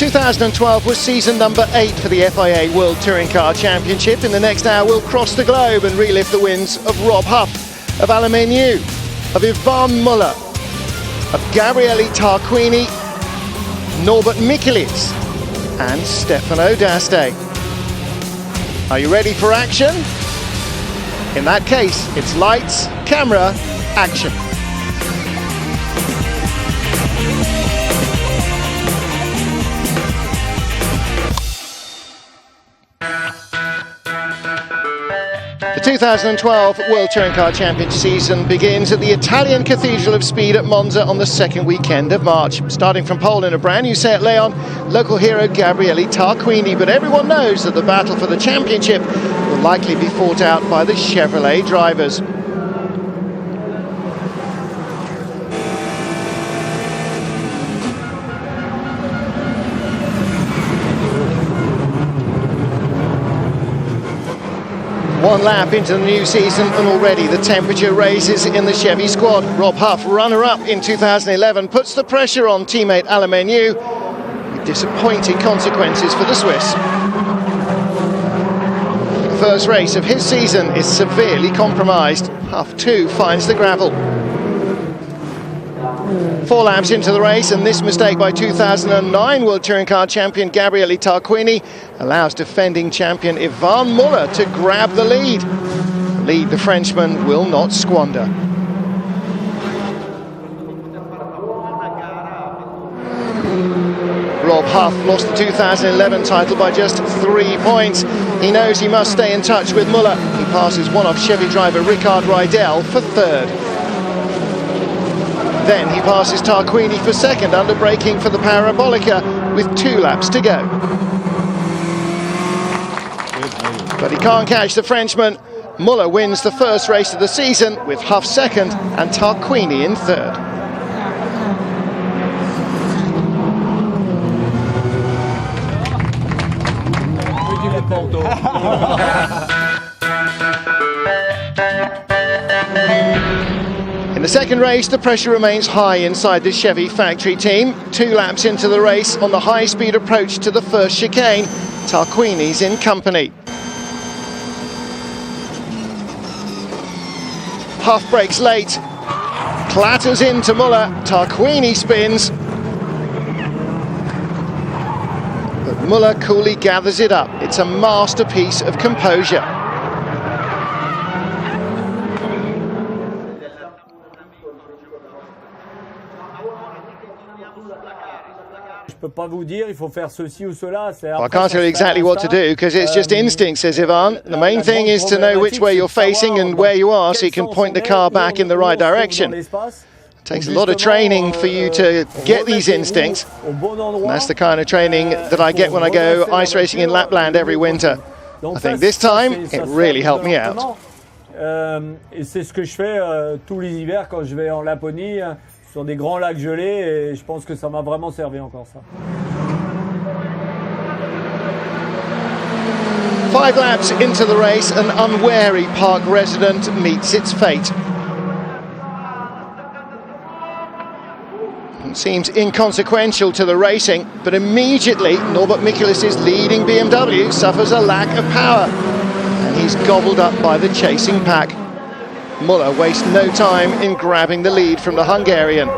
...2012 was season number 8 for the FIA World Touring Car Championship. In the next hour, we'll cross the globe and relive the wins of Rob Huff, of Alemaniu, of Ivan Muller, of Gabriele Tarquini, Norbert Michelisz, and Stefano D'Aste. Are you ready for action? In that case, it's lights, camera, action. The 2012 World Touring Car Championship season begins at the Italian Cathedral of Speed at Monza on the second weekend of March. Starting from pole in a brand new Seat Leon, local hero Gabriele Tarquini. But everyone knows that the battle for the championship will likely be fought out by the Chevrolet drivers. One lap into the new season and already the temperature raises in the Chevy squad. Rob Huff, runner-up in 2011, puts the pressure on teammate Alemaniu, with disappointing consequences for the Swiss. The first race of his season is severely compromised. Huff too finds the gravel. 4 laps into the race, and this mistake by 2009 World Touring Car champion Gabriele Tarquini allows defending champion Ivan Muller to grab the lead. The lead the Frenchman will not squander. Rob Huff lost the 2011 title by just 3 points. He knows he must stay in touch with Muller. He passes one-off Chevy driver Ricard Rydell for third. Then he passes Tarquini for second, under braking for the Parabolica with 2 laps to go. But he can't catch the Frenchman. Muller wins the first race of the season with Huff second and Tarquini in third. In the second race, the pressure remains high inside the Chevy factory team. 2 laps into the race, on the high-speed approach to the first chicane, Tarquini's in company. Huff brakes late, clatters into Muller, Tarquini spins. But Muller coolly gathers it up. It's a masterpiece of composure. I can't tell you exactly what to do because it's just instinct, says Ivan. The main thing is to know which way you're facing and where you are so you can point the car back in the right direction. It takes a lot of training for you to get these instincts. And that's the kind of training that I get when I go ice racing in Lapland every winter. I think this time it really helped me out. Et c'est ce que je fais tous les hivers quand je vais en Laponie sur des grands lacs gelés, et je pense que ça m'a vraiment servi encore ça. 5 laps into the race, an unwary park resident meets its fate. It seems inconsequential to the racing, but immediately Norbert Michelisz's leading BMW suffers a lack of power, and he's gobbled up by the chasing pack. Muller wastes no time in grabbing the lead from the Hungarian.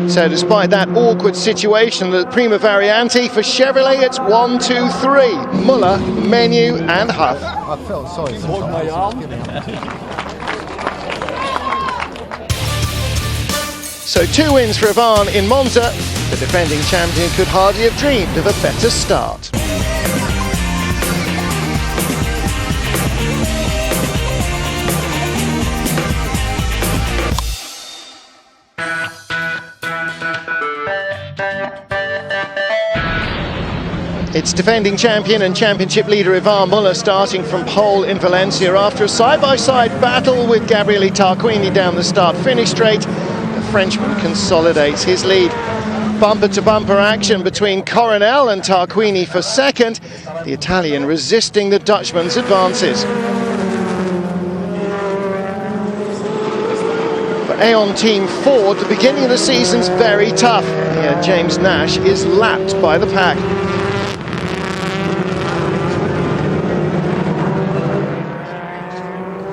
So despite that awkward situation, the Prima Variante for Chevrolet, it's 1, 2, 3. Muller, Menu and Huff. I felt sorry sometimes. So 2 wins for Ivan in Monza. The defending champion could hardly have dreamed of a better start. It's defending champion and championship leader Ivan Muller starting from pole in Valencia after a side-by-side battle with Gabriele Tarquini down the start-finish straight. The Frenchman consolidates his lead. Bumper-to-bumper action between Coronel and Tarquini for second. The Italian resisting the Dutchman's advances. For Aon Team Ford, the beginning of the season's very tough. Here, James Nash is lapped by the pack.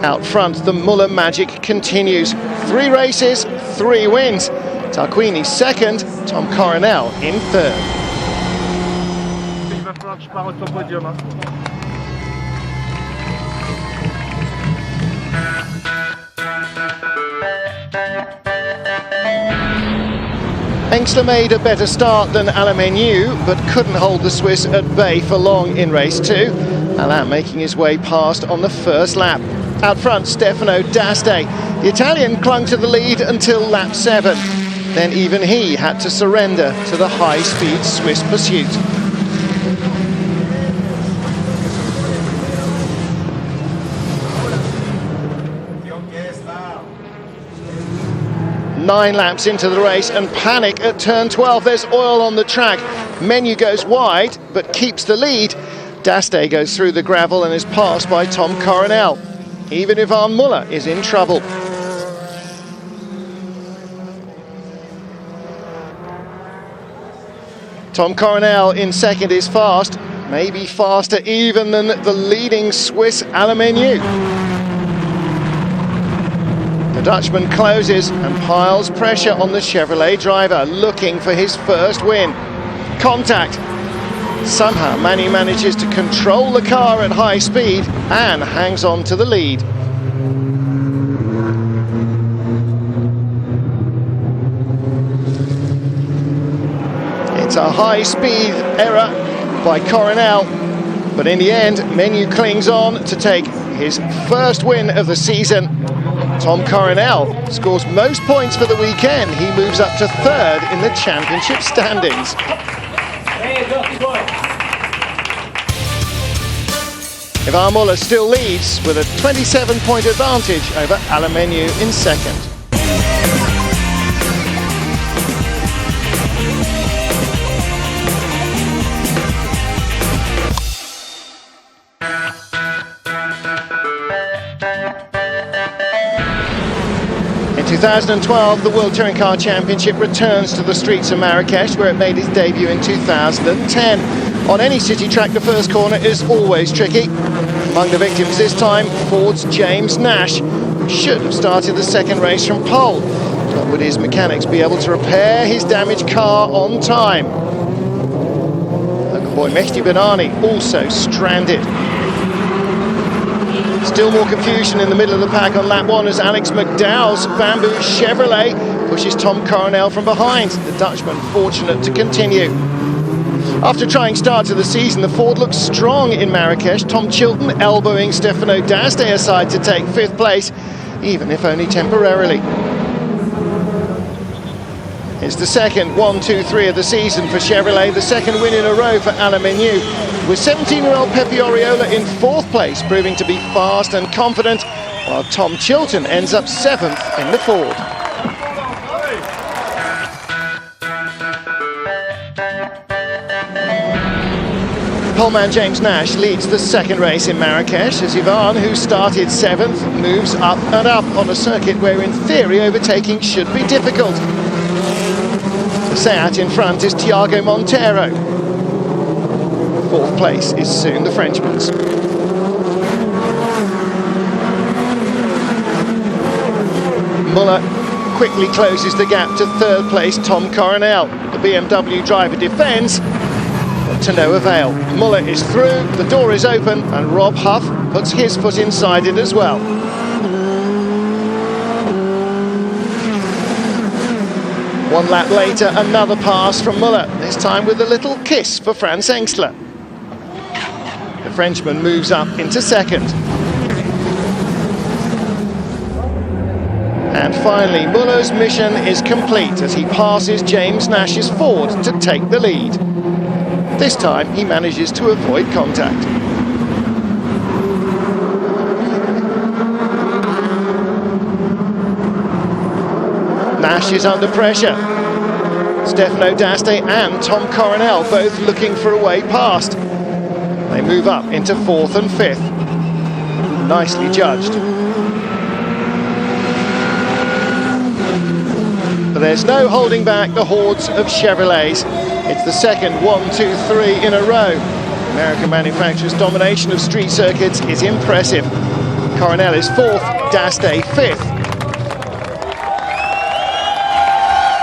Out front, the Muller magic continues. 3 races, 3 wins. Tarquini second, Tom Coronel in third. Engstler made a better start than Alemaniu, but couldn't hold the Swiss at bay for long in race 2. Alain making his way past on the first lap. Out front, Stefano D'Aste. The Italian clung to the lead until lap 7. Then even he had to surrender to the high-speed Swiss pursuit. Nine laps into the race and panic at turn 12. There's oil on the track. Menu goes wide, but keeps the lead. D'Aste goes through the gravel and is passed by Tom Coronel. Even Ivan Muller is in trouble. Tom Coronel in second is fast, maybe faster even than the leading Swiss Alemaniu. The Dutchman closes and piles pressure on the Chevrolet driver, looking for his first win. Contact. Somehow Manny manages to control the car at high speed and hangs on to the lead. It's a high-speed error by Coronel, but in the end, Menu clings on to take his first win of the season. Tom Coronel scores most points for the weekend. He moves up to third in the championship standings. Ivan Muller still leads with a 27-point advantage over Alemaniu in second. In 2012, the World Touring Car Championship returns to the streets of Marrakech, where it made its debut in 2010. On any city track, the first corner is always tricky. Among the victims this time, Ford's James Nash, who should have started the second race from pole. But would his mechanics be able to repair his damaged car on time? Local boy Mehdi Benani also stranded. Still more confusion in the middle of the pack on lap 1 as Alex McDowell's Bamboo Chevrolet pushes Tom Coronel from behind. The Dutchman fortunate to continue. After a trying start to the season, the Ford looks strong in Marrakech. Tom Chilton elbowing Stefano D'Aste aside to take 5th place, even if only temporarily. It's the second 1-2-3 of the season for Chevrolet, the second win in a row for Alemaniu, with 17-year-old Pepe Oriola in 4th place, proving to be fast and confident, while Tom Chilton ends up 7th in the Ford. Poleman James Nash leads the second race in Marrakech as Ivan, who started 7th, moves up and up on a circuit where in theory overtaking should be difficult. The Seat in front is Thiago Monteiro. 4th place is soon the Frenchman's. Muller quickly closes the gap to 3rd place Tom Coronel. The BMW driver defends, but to no avail. Muller is through, the door is open, and Rob Huff puts his foot inside it as well. One lap later, another pass from Muller, this time with a little kiss for Franz Engstler. The Frenchman moves up into second. And finally, Muller's mission is complete as he passes James Nash's Ford to take the lead. This time he manages to avoid contact. Nash is under pressure. Stefano D'Aste and Tom Coronel both looking for a way past. They move up into 4th and 5th. Nicely judged. But there's no holding back the hordes of Chevrolets. It's the second 1, 2, 3 in a row. American manufacturer's domination of street circuits is impressive. Coronel is 4th, D'Aste 5th.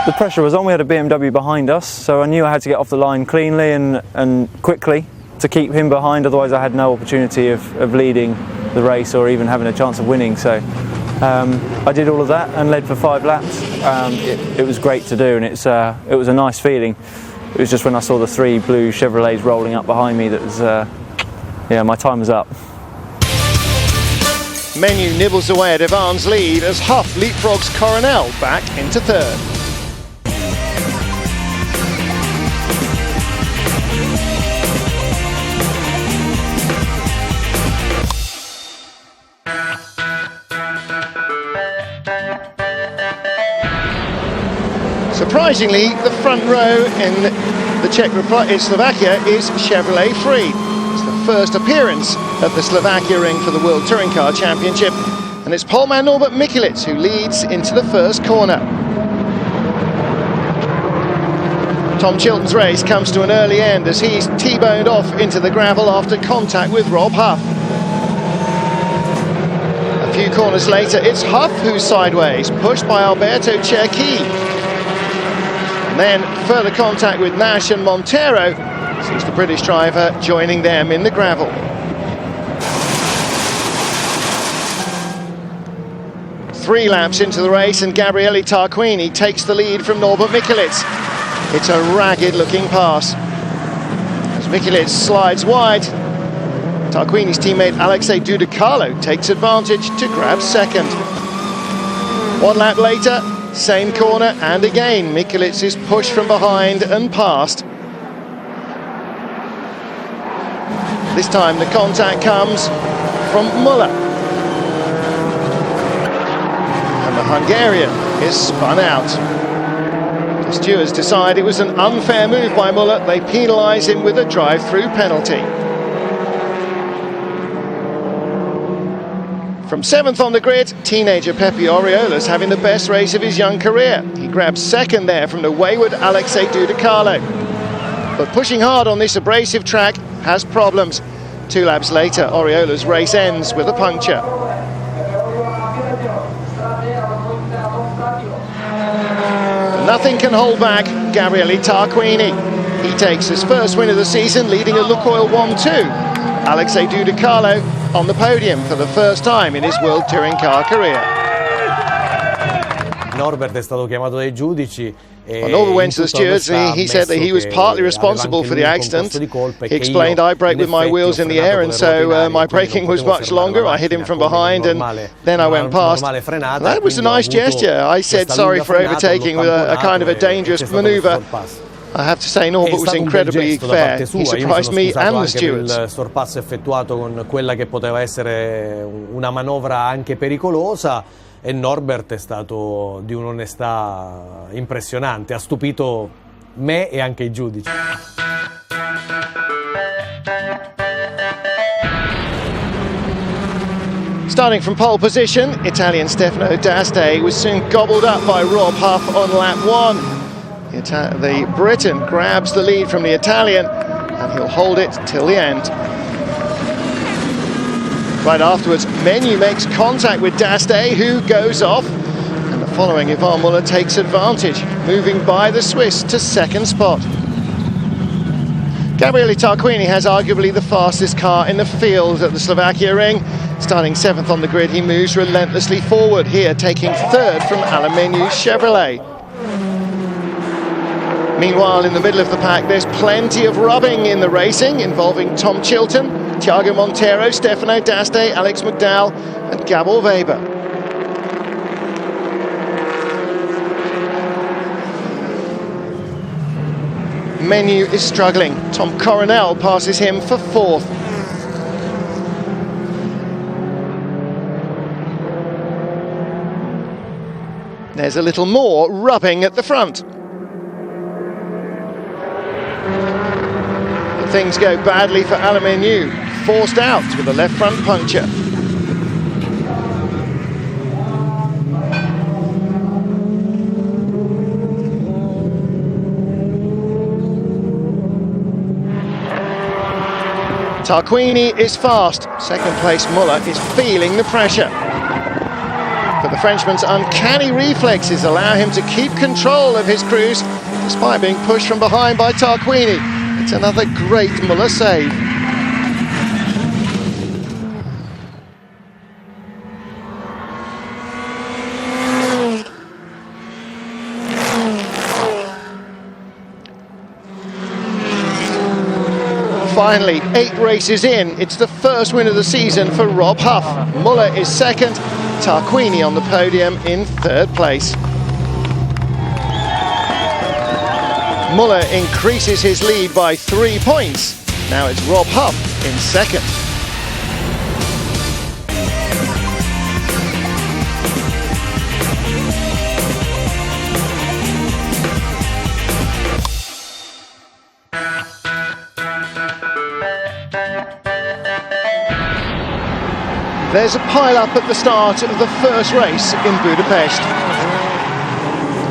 The pressure was on. We had a BMW behind us, so I knew I had to get off the line cleanly and quickly to keep him behind, otherwise I had no opportunity of leading the race or even having a chance of winning. So I did all of that and led for 5 laps. It was great to do, and it was a nice feeling. It was just when I saw the 3 blue Chevrolets rolling up behind me that was, yeah, my time was up. Menu nibbles away at Ivan's lead as Huff leapfrogs Coronel back into 3rd. Surprisingly, the front row in the Czech Republic in Slovakia is Chevrolet free. It's the first appearance of the Slovakiaring for the World Touring Car Championship, and it's poleman Norbert Michelisz who leads into the first corner. Tom Chilton's race comes to an early end as he's T-boned off into the gravel after contact with Rob Huff. A few corners later, it's Huff who's sideways, pushed by Alberto Cerchi. And then further contact with Nash and Montero sees the British driver joining them in the gravel. Three laps into the race and Gabriele Tarquini takes the lead from Norbert Michelisz. It's a ragged looking pass. As Michelisz slides wide, Tarquini's teammate Alexei Dudicalo takes advantage to grab second. 1 lap later, same corner, and again Michelisz is pushed from behind and past. This time the contact comes from Müller. And the Hungarian is spun out. The stewards decide it was an unfair move by Müller. They penalise him with a drive-through penalty. From 7th on the grid, teenager Pepe Oriola's having the best race of his young career. He grabs second there from the wayward Alexei Dudicalo. But pushing hard on this abrasive track has problems. 2 laps later, Oriola's race ends with a puncture. Nothing can hold back Gabriele Tarquini. He takes his first win of the season, leading a Lukoil 1-2. Alexei Dudicalo on the podium for the first time in his World Touring Car career. Norbert è stato chiamato dai giudici. Norbert went to the stewards and he said that he was partly responsible for the accident. He explained, I brake with my wheels in the air and so my braking was much longer. I hit him from behind and then I went past. That was a nice gesture. I said sorry for overtaking with a kind of a dangerous manoeuvre. I have to say Norbert was incredibly fair. He surprised me and the stewards. Il sorpasso effettuato con quella che poteva essere una manovra anche pericolosa, e Norbert è stato di un'onestà impressionante, ha stupito me e anche i giudici. Starting from pole position, Italian Stefano D'Aste was soon gobbled up by Rob Huff on lap 1. The Briton grabs the lead from the Italian and he'll hold it till the end. Right afterwards, Menu makes contact with D'Aste, who goes off, and the following Ivan Müller takes advantage, moving by the Swiss to second spot. Gabriele Tarquini has arguably the fastest car in the field at the Slovakiaring. Starting 7th on the grid, he moves relentlessly forward, here taking 3rd from Alain Menu's Chevrolet. Meanwhile, in the middle of the pack, there's plenty of rubbing in the racing, involving Tom Chilton, Thiago Montero, Stefano D'Aste, Alex McDowell and Gabor Weber. Menu is struggling. Tom Coronel passes him for 4th. There's a little more rubbing at the front. But things go badly for Aluminiu, forced out with a left front puncture. Tarquini is fast. Second place Muller is feeling the pressure. But the Frenchman's uncanny reflexes allow him to keep control of his cruise despite being pushed from behind by Tarquini. It's another great Muller save. Finally, 8 races in, it's the first win of the season for Rob Huff. Muller is second, Tarquini on the podium in 3rd place. Muller increases his lead by 3 points. Now it's Rob Huff in second. There's a pile-up at the start of the first race in Budapest,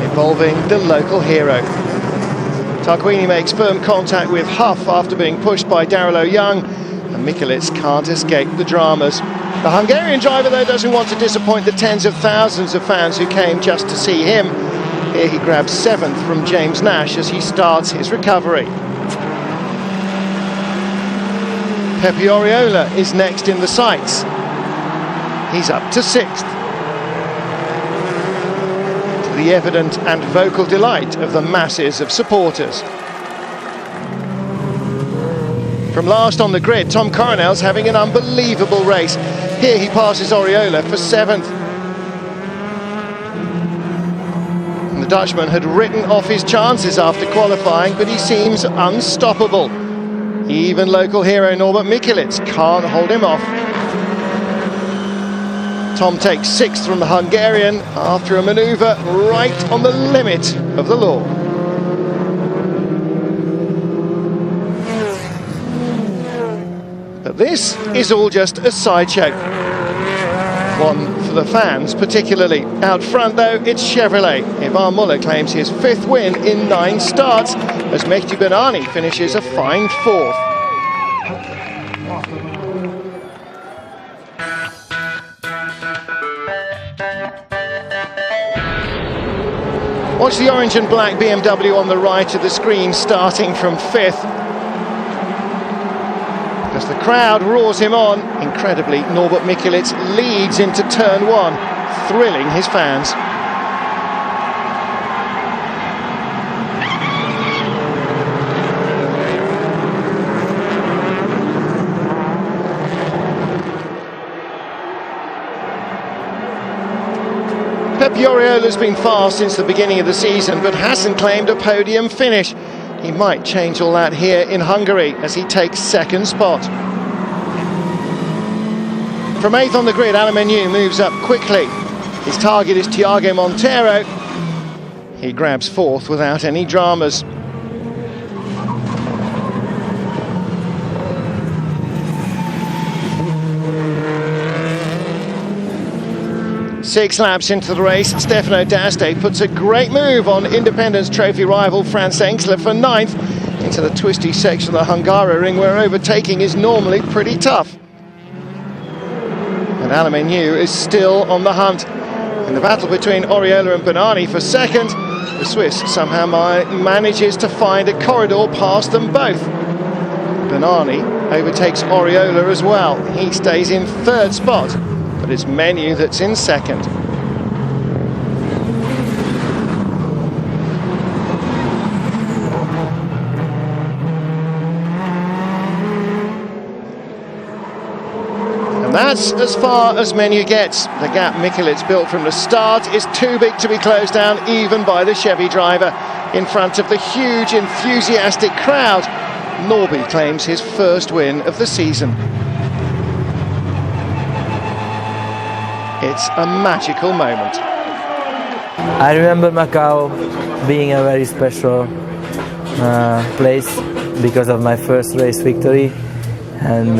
involving the local hero. Tarquini makes firm contact with Huff after being pushed by Daryl O'Young, and Michelisz can't escape the dramas. The Hungarian driver, though, doesn't want to disappoint the tens of thousands of fans who came just to see him. Here he grabs 7th from James Nash as he starts his recovery. Pepe Oriola is next in the sights. He's up to 6th. To the evident and vocal delight of the masses of supporters. From last on the grid, Tom Coronel's having an unbelievable race. Here he passes Oriola for 7th. And the Dutchman had written off his chances after qualifying, but he seems unstoppable. Even local hero Norbert Michelisz can't hold him off. Tom takes 6th from the Hungarian after a manoeuvre right on the limit of the law. But this is all just a sideshow. One for the fans particularly. Out front though, it's Chevrolet. Ivan Muller claims his 5th win in 9 starts as Mehdi Benani finishes a fine 4th. Watch the orange and black BMW on the right of the screen starting from 5th. As the crowd roars him on, incredibly, Norbert Michelisz leads into turn 1, thrilling his fans. Pepe Oriola's been fast since the beginning of the season, but hasn't claimed a podium finish. He might change all that here in Hungary as he takes 2nd spot. From 8th on the grid, Aluminiu moves up quickly. His target is Tiago Monteiro. He grabs 4th without any dramas. Six laps into the race, Stefano D'Aste puts a great move on Independence Trophy rival Franz Engsler for 9th into the twisty section of the Hungaroring where overtaking is normally pretty tough. And Aluminiu is still on the hunt. In the battle between Oriola and Benani for 2nd, the Swiss somehow manages to find a corridor past them both. Benani overtakes Oriola as well. He stays in 3rd spot. But it's Menu that's in 2nd. And that's as far as Menu gets. The gap Michelisz built from the start is too big to be closed down even by the Chevy driver. in front of the huge enthusiastic crowd. Norby claims his first win of the season. It's a magical moment. I remember Macau being a very special place because of my first race victory, and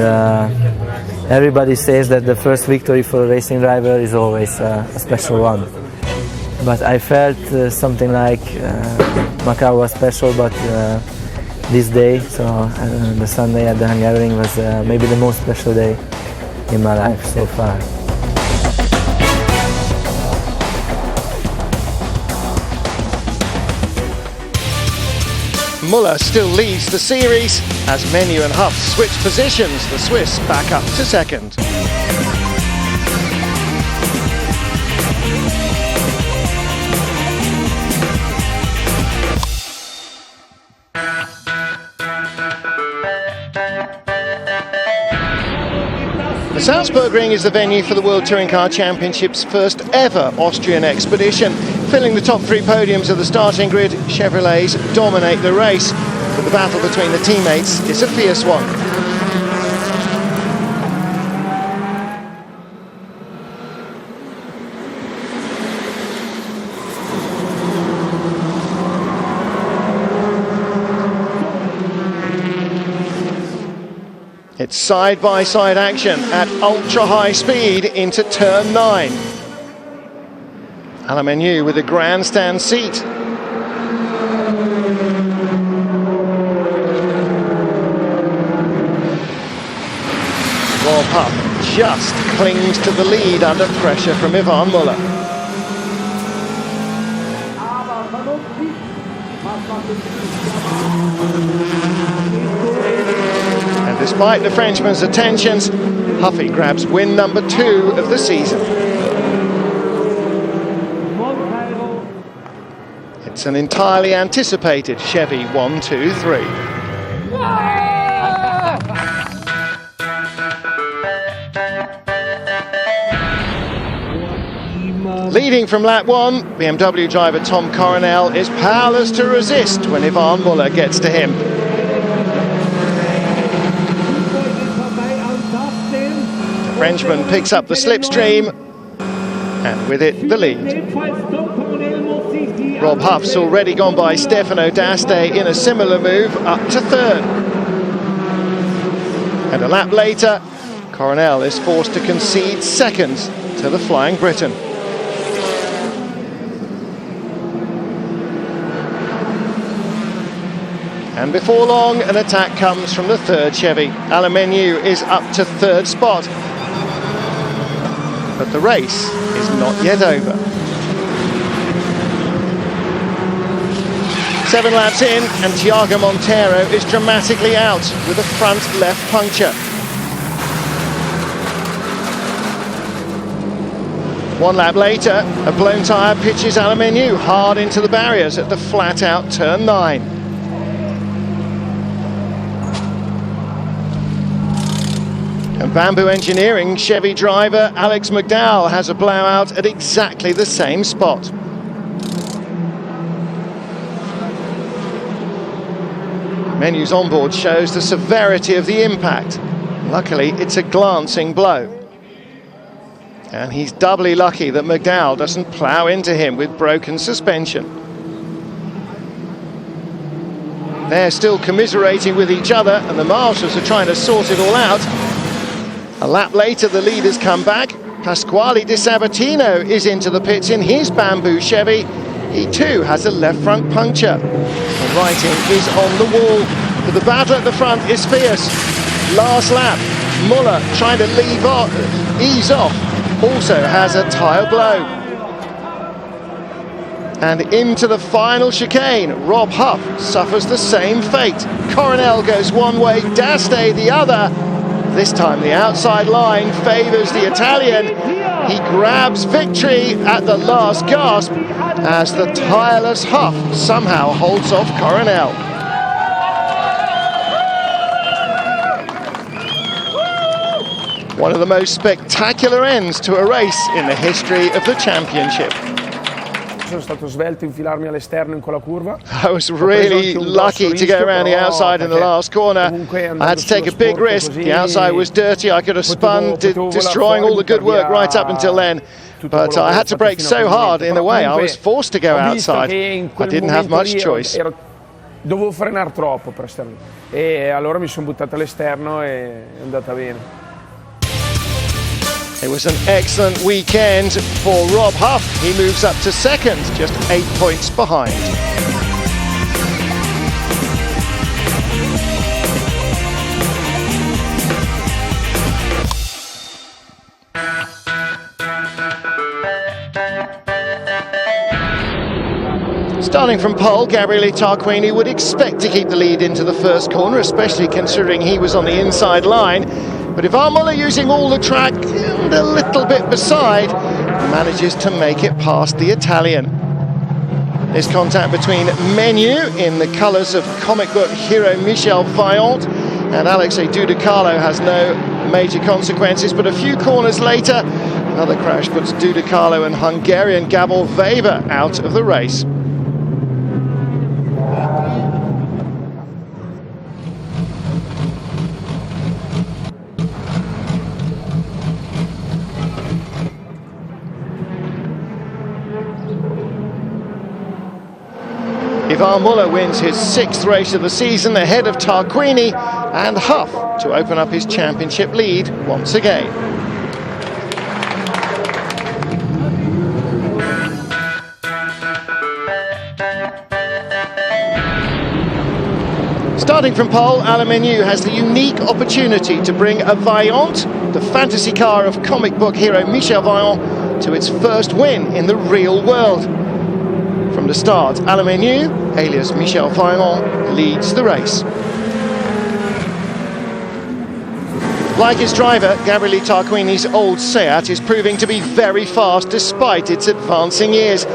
everybody says that the first victory for a racing driver is always a special one. But I felt something like Macau was special, but this day, so the Sunday at the Hungarian was maybe the most special day in my life so far. Muller still leads the series as Menu and Huff switch positions, the Swiss back up to second. The Salzburg Ring is the venue for the World Touring Car Championship's first ever Austrian expedition. Filling the top three podiums of the starting grid, Chevrolets dominate the race, but the battle between the teammates is a fierce one. It's side-by-side action at ultra-high speed into turn 9. Alamenu with a grandstand seat. Rob Huff just clings to the lead under pressure from Yvan Muller. And despite the Frenchman's attentions, Huffy grabs win number 2 of the season. It's an entirely anticipated Chevy 1-2-3. Leading from lap 1, BMW driver Tom Coronel is powerless to resist when Yvan Muller gets to him. The Frenchman picks up the slipstream, and with it the lead. Rob Huff's already gone by Stefano D'Aste in a similar move up to third. And a lap later, Coronel is forced to concede second to the Flying Briton. And before long, an attack comes from the third Chevy. Alamenu is up to third spot. But the race is not yet over. 7 laps in, and Thiago Monteiro is dramatically out with a front left puncture. 1 lap later, a blown tyre pitches Alamenu hard into the barriers at the flat-out turn 9. And Bamboo Engineering Chevy driver Alex McDowell has a blowout at exactly the same spot. Menu's onboard shows the severity of the impact. Luckily, it's a glancing blow. And he's doubly lucky that McDowell doesn't plough into him with broken suspension. They're still commiserating with each other, and the marshals are trying to sort it all out. A lap later, the leaders come back. Pasquale Di Sabatino is into the pits in his Bamboo Chevy. He too has a left front puncture. The writing is on the wall, but the battle at the front is fierce. Last lap, Muller trying to ease off, also has a tyre blow. And into the final chicane, Rob Huff suffers the same fate. Coronel goes one way, D'Aste the other. This time the outside line favours the Italian. He grabs victory at the last gasp as the tireless Huff somehow holds off Coronel. One of the most spectacular ends to a race in the history of the championship. sono stato svelto infilarmi all'esterno in quella curva. I was really lucky to go around the outside in the last corner. I had to take a big risk. The outside was dirty. I could have spun, destroying all the good work right up until then. But I had to brake so hard in the way. I was forced to go outside. I didn't have much choice. Dovevo frenare troppo per stare lì. E allora mi sono buttato all'esterno e è andata bene. It was an excellent weekend for Rob Huff. He moves up to second, just 8 points behind. Starting from pole, Gabriele Tarquini would expect to keep the lead into the first corner, especially considering he was on the inside line. But Ivan Muller, using all the track and a little bit beside, manages to make it past the Italian. There's contact between Menu in the colours of comic book hero Michel Vaillant, and Alexei Dudicalo has no major consequences, but a few corners later, another crash puts Dudicalo and Hungarian Gabor Weber out of the race. Ivan Muller wins his 6th race of the season ahead of Tarquini and Huff to open up his championship lead once again. Starting from pole, Alain Menu has the unique opportunity to bring a Vaillant, the fantasy car of comic book hero Michel Vaillant, to its first win in the real world. From the start, Alain Menu, alias Michel Vaillant, leads the race. Like his driver, Gabriele Tarquini's old Seat is proving to be very fast despite its advancing years.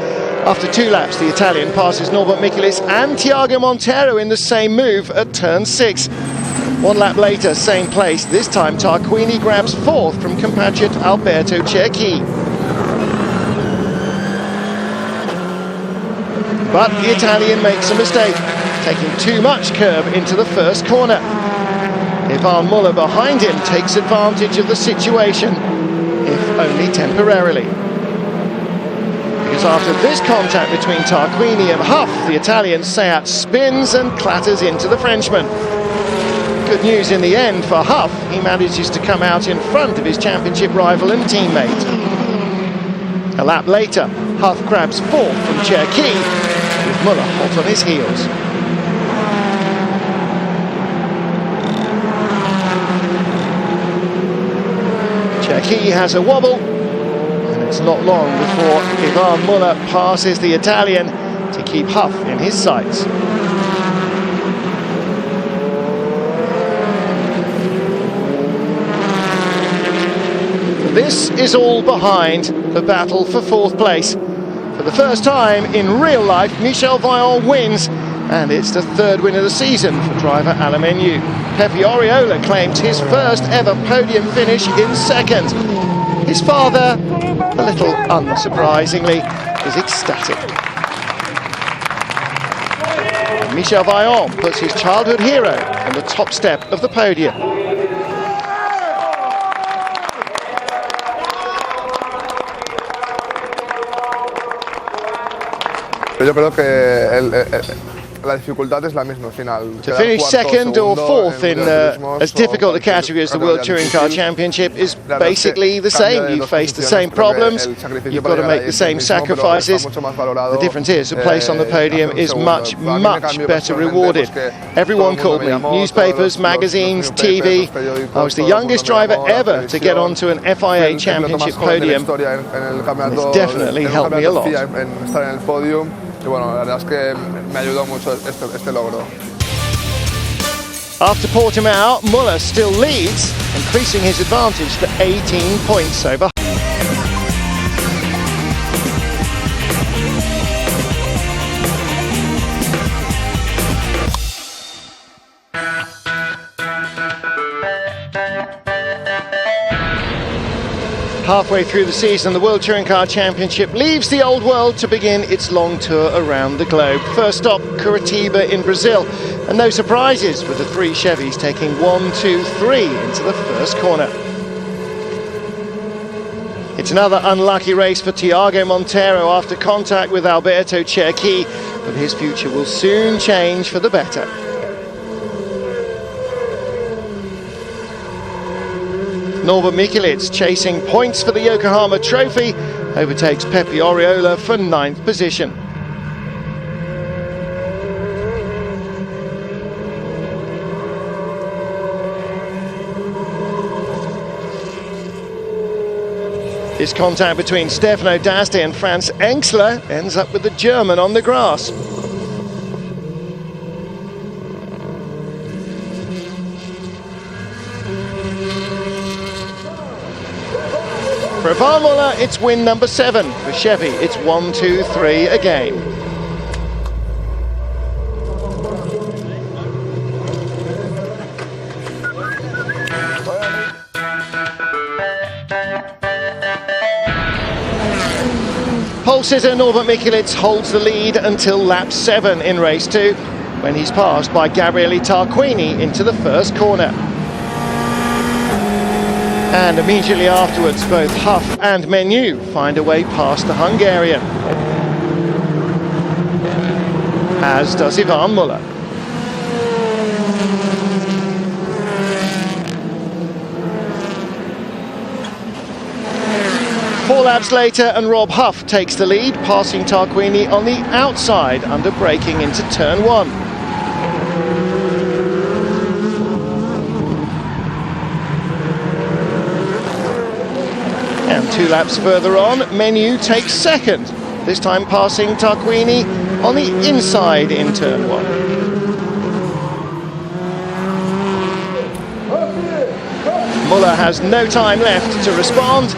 After 2 laps, the Italian passes Norbert Michelisz and Thiago Monteiro in the same move at turn 6. 1 lap later, same place, this time Tarquini grabs 4th from compatriot Alberto Cerchi. But the Italian makes a mistake, taking too much curb into the first corner. Ivan Muller behind him takes advantage of the situation, if only temporarily. Because after this contact between Tarquini and Huff, the Italian Seat spins and clatters into the Frenchman. Good news in the end for Huff, he manages to come out in front of his championship rival and teammate. A lap later, Huff grabs 4th from Cerchi, with Muller hot on his heels. Cerchi has a wobble, and it's not long before Ivan Muller passes the Italian to keep Huff in his sights. This is all behind the battle for 4th place. For the first time in real life, Michel Vaillant wins, and it's the 3rd win of the season for driver Alain Menu. Pepe Oriola claimed his first ever podium finish in 2nd. His father, a little unsurprisingly, is ecstatic. Michel Vaillant puts his childhood hero on the top step of the podium. Yo creo que la dificultad es la misma al final. To finish 2nd or 4th in as difficult a category as the World Touring Car Championship is basically the same. You face the same problems, you've got to make the same sacrifices. The difference is a place on the podium is much, much better rewarded. Everyone called me, newspapers, magazines, TV. I was the youngest driver ever to get onto an FIA Championship podium. It's definitely helped me a lot. Y bueno, la verdad es que me ayudó mucho este logro. After Portimao, Muller still leads, increasing his advantage to 18 points over. Halfway through the season, the World Touring Car Championship leaves the old world to begin its long tour around the globe. First stop, Curitiba in Brazil. And no surprises with the three Chevys taking 1, 2, 3 into the first corner. It's another unlucky race for Thiago Monteiro after contact with Alberto Cerchi, but his future will soon change for the better. Norbert Michelisz, chasing points for the Yokohama Trophy, overtakes Pepe Oriola for 9th position. This contact between Stefano D'Asti and Franz Engstler ends up with the German on the grass. For Van Muller, it's win number 7. For Chevy, it's 1, 2, 3 again. Pole sitter Norbert Michelisz holds the lead until lap 7 in race 2, when he's passed by Gabriele Tarquini into the first corner. And immediately afterwards, both Huff and Menu find a way past the Hungarian, as does Ivan Muller. Four laps later, and Rob Huff takes the lead, passing Tarquini on the outside under braking into turn 1. And 2 laps further on, Menu takes second, this time passing Tarquini on the inside in turn 1. Muller has no time left to respond,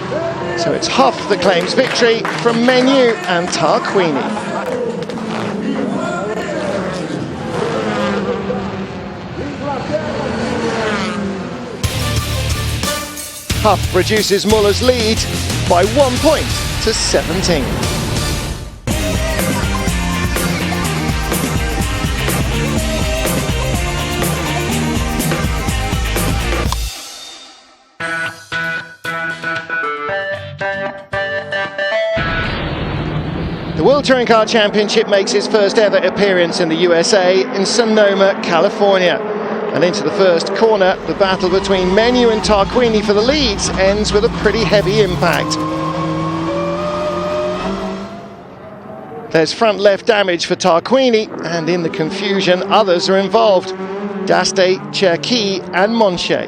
so it's Huff that claims victory from Menu and Tarquini. Huff reduces Muller's lead by 1 point to 17. The World Touring Car Championship makes its first ever appearance in the USA in Sonoma, California. And into the first corner, the battle between Menu and Tarquini for the leads ends with a pretty heavy impact. There's front left damage for Tarquini, and in the confusion, others are involved. D'Asti, Cerchi and Monche.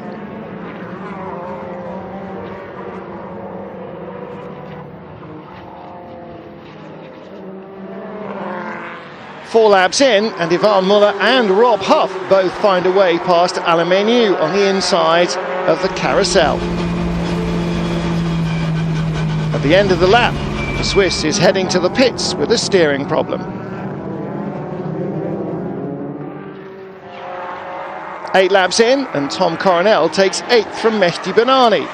Four laps in, and Ivan Muller and Rob Huff both find a way past Alain Menu on the inside of the carousel. At the end of the lap, the Swiss is heading to the pits with a steering problem. 8 laps in, and Tom Coronel takes 8th from Mehdi Benani.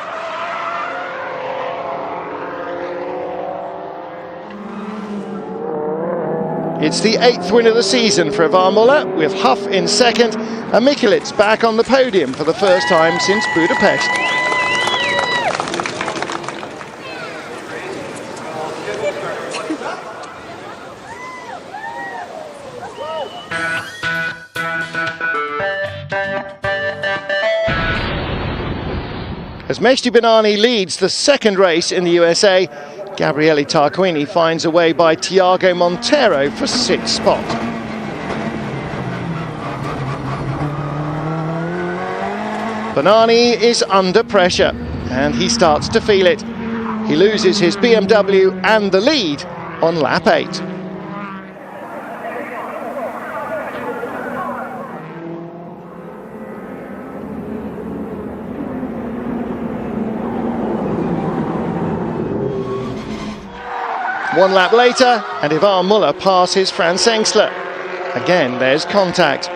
It's the 8th win of the season for Ivan Muller, with Huff in second and Michelisz back on the podium for the first time since Budapest. As Mehdi Benani leads the second race in the USA, Gabriele Tarquini finds a way by Thiago Monteiro for 6th spot. Benani is under pressure, and he starts to feel it. He loses his BMW and the lead on lap 8. One lap later, and Ivan Muller passes Franz Engstler. Again, there's contact.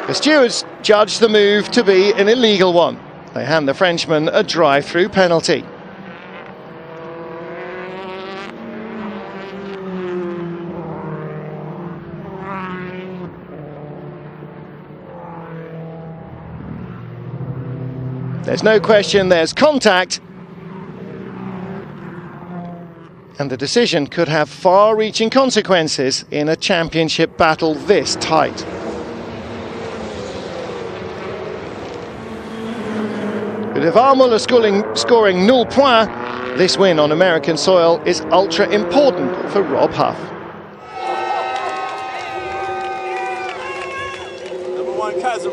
The stewards judge the move to be an illegal one, They hand the Frenchman a drive-through penalty. There's no question there's contact, and the decision could have far-reaching consequences in a championship battle this tight. With Ivan Muller scoring 0 points, this win on American soil is ultra important for Rob Huff.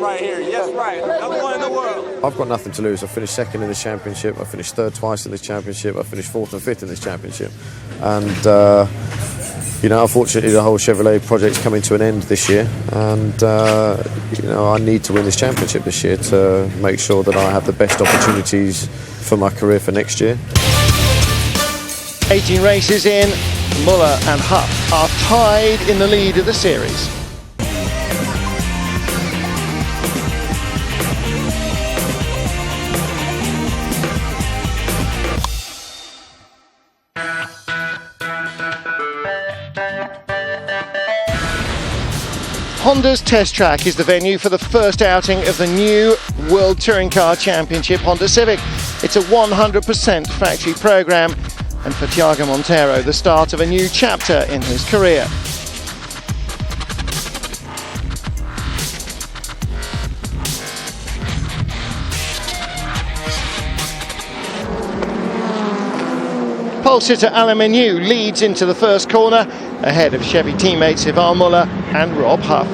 Right here, yes, right. Number one in the world. I've got nothing to lose. I finished second in this championship. I finished third twice in this championship. I finished fourth and fifth in this championship. And, you know, unfortunately, the whole Chevrolet project's coming to an end this year. And, you know, I need to win this championship this year to make sure that I have the best opportunities for my career for next year. 18 races in, Muller and Huff are tied in the lead of the series. Honda's test track is the venue for the first outing of the new World Touring Car Championship Honda Civic. It's a 100% factory program, and for Thiago Monteiro, the start of a new chapter in his career. Pole sitter Alain Menu leads into the first corner, ahead of Chevy teammates Ivan Muller and Rob Huff.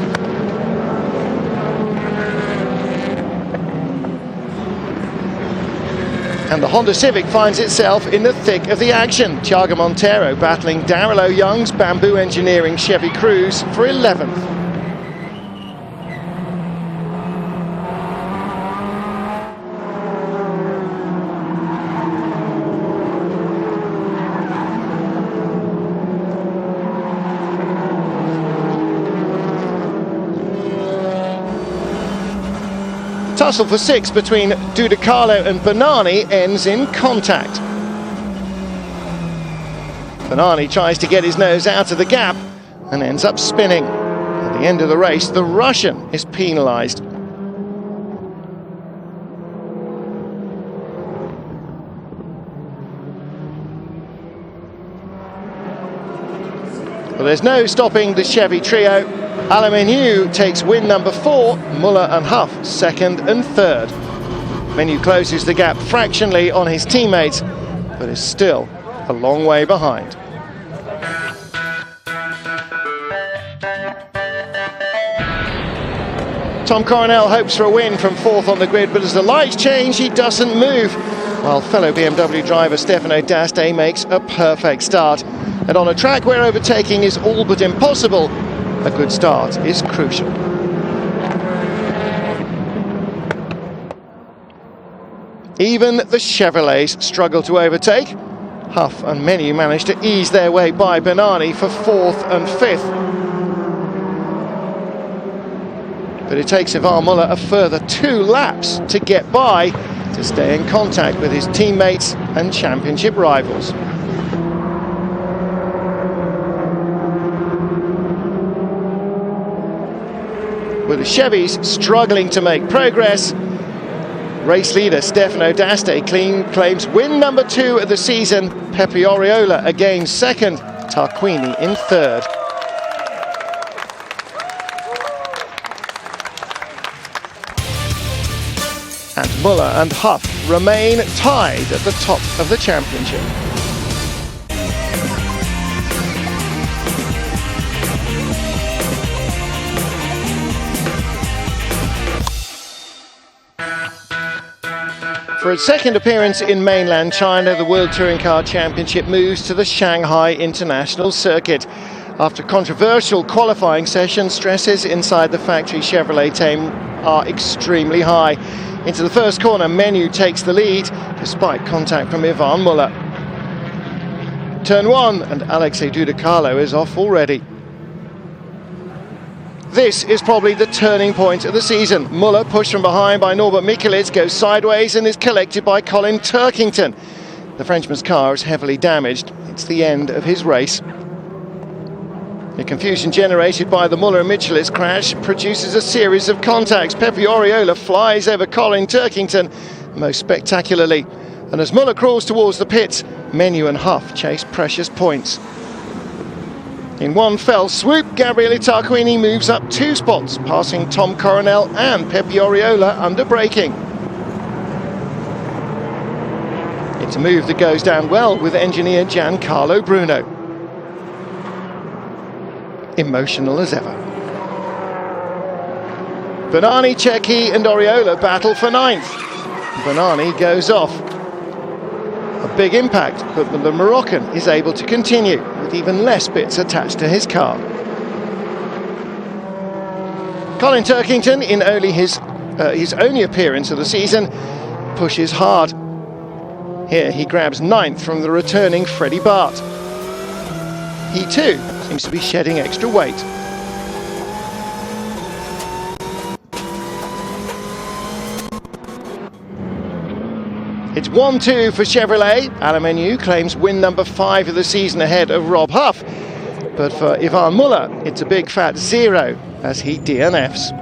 And the Honda Civic finds itself in the thick of the action. Thiago Monteiro battling Darryl O'Young's Bamboo Engineering Chevy Cruze for 11th. Tussle for 6 between Dudicalo and Bernani ends in contact. Bernani tries to get his nose out of the gap and ends up spinning. At the end of the race, the Russian is penalised. Well, there's no stopping the Chevy trio. Alain Menu takes win number 4, Muller and Huff second and third. Menu closes the gap fractionally on his teammates, but is still a long way behind. Tom Coronel hopes for a win from 4th on the grid, but as the lights change, he doesn't move, while fellow BMW driver Stefano D'Aste makes a perfect start. And on a track where overtaking is all but impossible, a good start is crucial. Even the Chevrolets struggle to overtake. Huff and Menu manage to ease their way by Bernani for 4th and 5th. But it takes Ivan Muller a further 2 laps to get by to stay in contact with his teammates and championship rivals. With the Chevys struggling to make progress, race leader Stefano D'Aste claims win number 2 of the season. Pepe Oriola again second, Tarquini in third. And Muller and Huff remain tied at the top of the championship. For its second appearance in mainland China, the World Touring Car Championship moves to the Shanghai International Circuit. After controversial qualifying sessions, stresses inside the factory Chevrolet team are extremely high. Into the first corner, Menu takes the lead, despite contact from Ivan Muller. Turn 1, and Alexei Dudicalo is off already. This is probably the turning point of the season. Muller, pushed from behind by Norbert Michelisz, goes sideways and is collected by Colin Turkington. The Frenchman's car is heavily damaged. It's the end of his race. The confusion generated by the Muller and Michelisz crash produces a series of contacts. Pepe Oriola flies over Colin Turkington most spectacularly. And as Muller crawls towards the pits, Menu and Huff chase precious points. In one fell swoop, Gabriele Tarquini moves up 2 spots, passing Tom Coronel and Pepe Oriola under braking. It's a move that goes down well with engineer Giancarlo Bruno. Emotional as ever. Bernani, Cecchi and Oriola battle for 9th. Bernani goes off. A big impact, but the Moroccan is able to continue with even less bits attached to his car. Colin Turkington, in only his only appearance of the season, pushes hard. Here he grabs 9th from the returning Freddie Bart. He too seems to be shedding extra weight. It's 1-2 for Chevrolet. Alemaniu claims win number 5 of the season ahead of Rob Huff. But for Ivan Muller, it's a big fat 0 as he DNFs.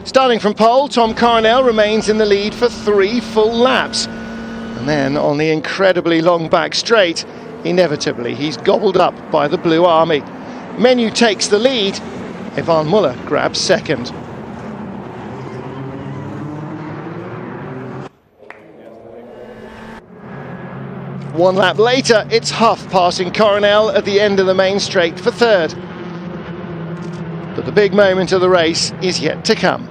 Starting from pole, Tom Coronel remains in the lead for 3 full laps. And then on the incredibly long back straight, inevitably he's gobbled up by the Blue Army. Menu takes the lead. Ivan Muller grabs 2nd. One lap later, it's Huff passing Coronel at the end of the main straight for 3rd. But the big moment of the race is yet to come.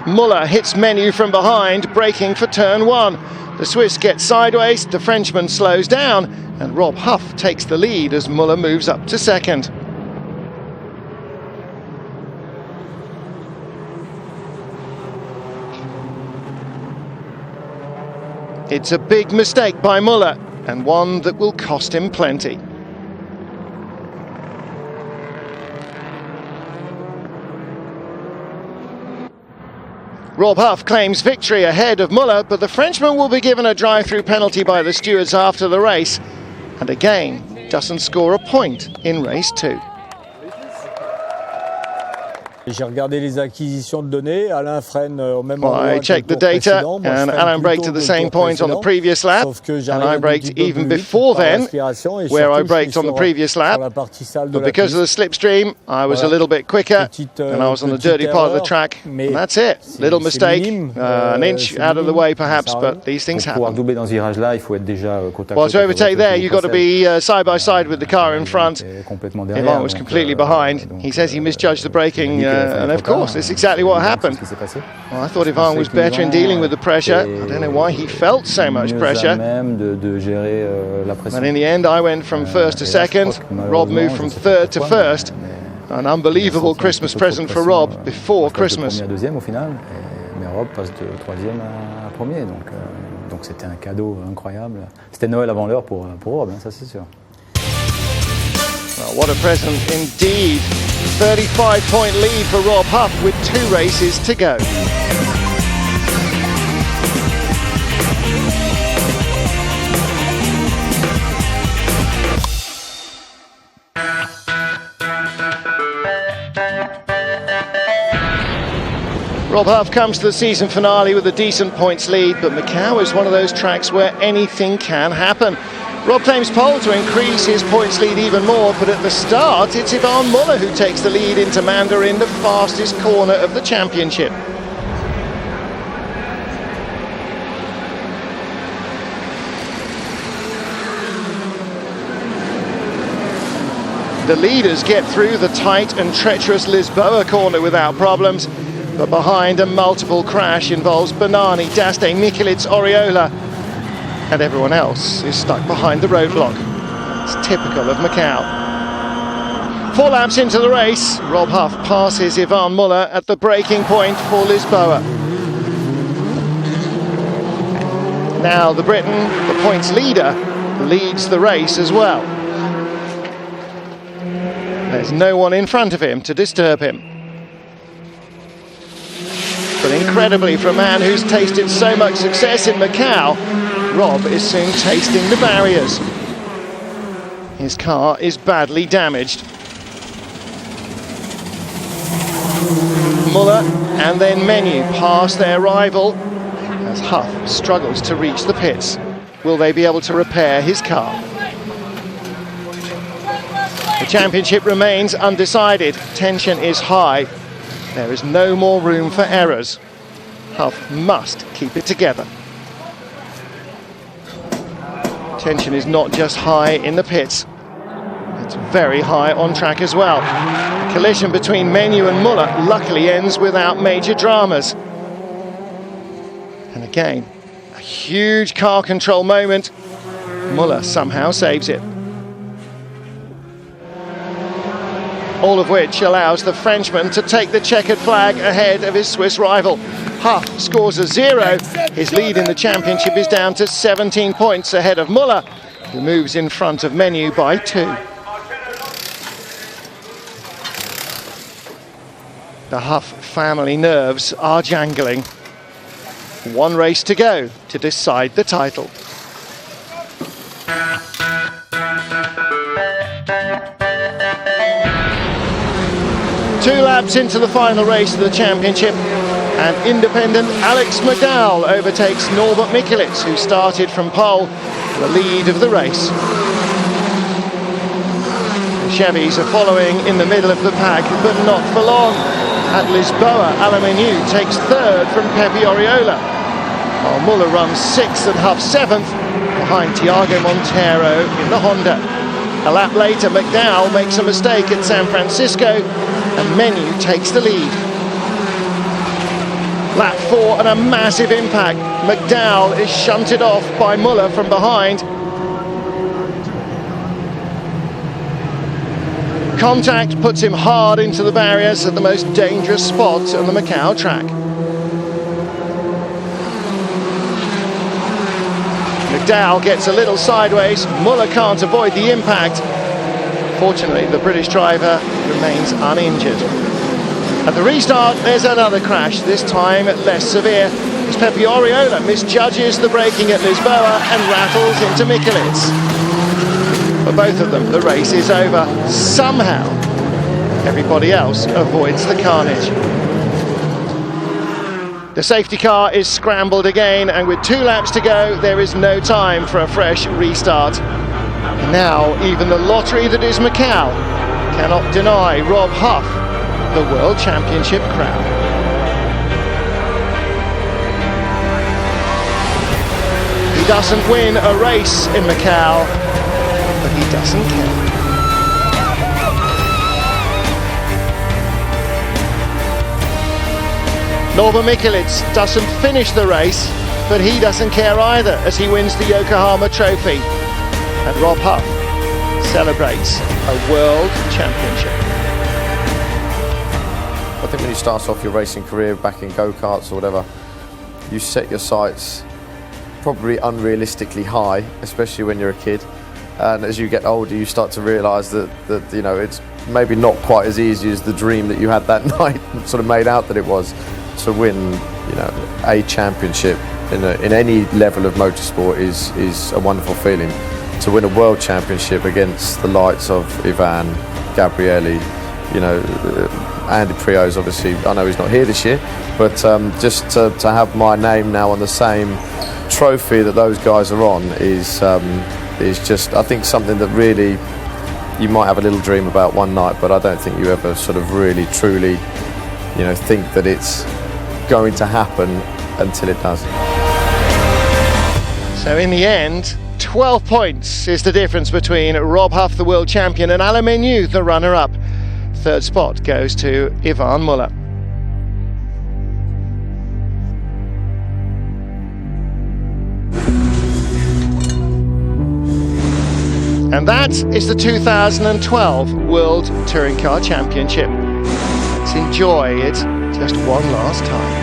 Muller hits Menu from behind, braking for turn 1. The Swiss gets sideways, the Frenchman slows down, and Rob Huff takes the lead as Muller moves up to 2nd. It's a big mistake by Muller, and one that will cost him plenty. Rob Huff claims victory ahead of Muller, but the Frenchman will be given a drive-through penalty by the stewards after the race, and again doesn't score a point in race 2. J'ai regardé les acquisitions de données, Alain freine au même endroit. I checked the data, and Alain braked at the same point on the previous lap, and I braked even before then, where I braked on the previous lap. But because of the slipstream, I was a little bit quicker, and I was on the dirty part of the track, and that's it. Little mistake, an inch out of the way perhaps, but these things happen. Well, to overtake there, you've got to be side by side with the car in front. Ivan was completely behind. He says he misjudged the braking. And of course, it's exactly what happened. Well, I thought Ivan was better in dealing with the pressure. I don't know why he felt so much pressure. But in the end, I went from 1st to 2nd. Rob moved from 3rd to 1st. An unbelievable Christmas present for Rob before Christmas. Mais Rob passe de 3e à 1er, donc c'était un cadeau incroyable. C'était Noël avant l'heure pour Rob, ça c'est sûr. Well, what a present indeed. 35-point lead for Rob Huff with 2 races to go. Rob Huff comes to the season finale with a decent points lead, but Macau is one of those tracks where anything can happen. Rob claims pole to increase his points lead even more, but at the start it's Ivan Muller who takes the lead into Mandarin, the fastest corner of the championship. The leaders get through the tight and treacherous Lisboa corner without problems, but behind a multiple crash involves Bernani, Daste, Michelisz, Oriola, and everyone else is stuck behind the roadblock. It's typical of Macau. 4 laps into the race, Rob Huff passes Ivan Muller at the braking point for Lisboa. now the Briton, the points leader, leads the race as well. There's no one in front of him to disturb him. But incredibly, for a man who's tasted so much success in Macau, Rob is soon tasting the barriers. His car is badly damaged. Muller and then Menu pass their rival as Huff struggles to reach the pits. Will they be able to repair his car? The championship remains undecided. Tension is high. There is no more room for errors. Huff must keep it together. Tension is not just high in the pits. It's very high on track as well. The collision between Menu and Muller luckily ends without major dramas. And again, a huge car control moment. Muller somehow saves it. All of which allows the Frenchman to take the checkered flag ahead of his Swiss rival. Huff scores a 0. His lead in the championship is down to 17 points ahead of Muller, who moves in front of Menu by 2. The Huff family nerves are jangling. One race to go to decide the title. Two laps into the final race of the championship, and independent Alex McDowell overtakes Norbert Michelisz, who started from pole, the lead of the race. The Chevys are following in the middle of the pack, but not for long. At Lisboa, Alemaniu takes third from Pepe Oriola, while Muller runs 6th and Huff 7th, behind Thiago Montero in the Honda. A lap later, McDowell makes a mistake at San Francisco, and Menu takes the lead. Lap 4 and a massive impact. McDowell is shunted off by Muller from behind. Contact puts him hard into the barriers at the most dangerous spot on the Macau track. McDowell gets a little sideways. Muller can't avoid the impact. Fortunately, the British driver remains uninjured. At the restart, there's another crash, this time less severe, as Pepe Oriola misjudges the braking at Lisboa and rattles into Michelisz. For both of them, the race is over. Somehow, everybody else avoids the carnage. The safety car is scrambled again, and with 2 laps to go, there is no time for a fresh restart. And now, even the lottery that is Macau cannot deny Rob Huff the World Championship crown. He doesn't win a race in Macau, but he doesn't care. Norbert Michelisz doesn't finish the race, but he doesn't care either as he wins the Yokohama Trophy. And Rob Huff celebrates a World Championship. I think when you start off your racing career back in go-karts or whatever, you set your sights probably unrealistically high, especially when you're a kid. And as you get older, you start to realise that you know, it's maybe not quite as easy as the dream that you had that night sort of made out that it was. To win, you know, a championship in any level of motorsport is a wonderful feeling. To win a world championship against the likes of Ivan, Gabrielli, you know, Andy Prio's obviously, I know he's not here this year, but just to have my name now on the same trophy that those guys are on is just, I think, something that really you might have a little dream about one night, but I don't think you ever sort of really truly, you know, think that it's going to happen until it does. So in the end, 12 points is the difference between Rob Huff, the world champion, and Alemaniu, the runner-up. Third spot goes to Ivan Muller. And that is the 2012 World Touring Car Championship. Let's enjoy it just one last time.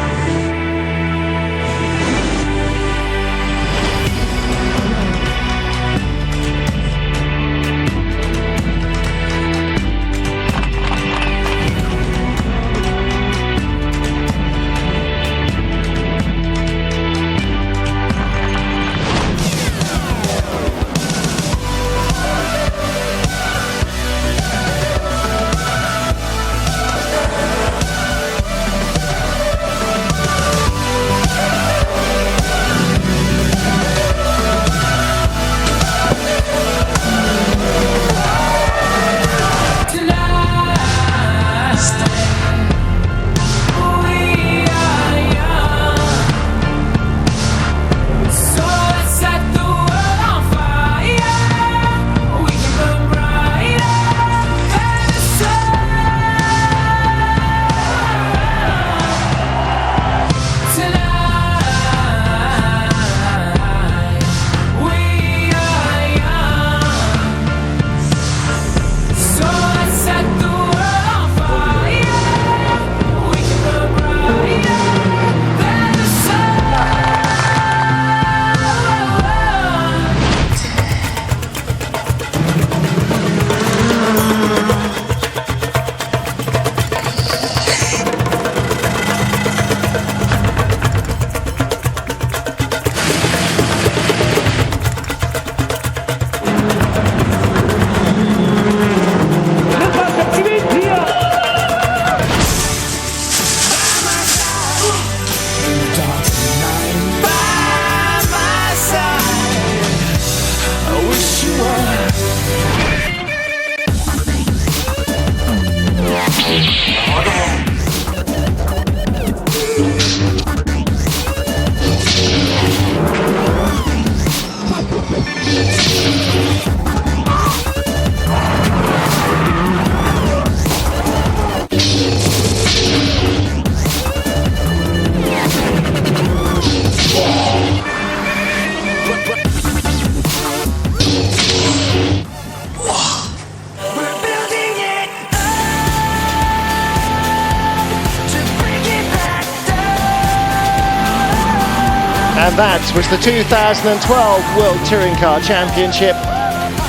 And that was the 2012 World Touring Car Championship.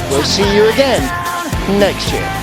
We'll see you again next year.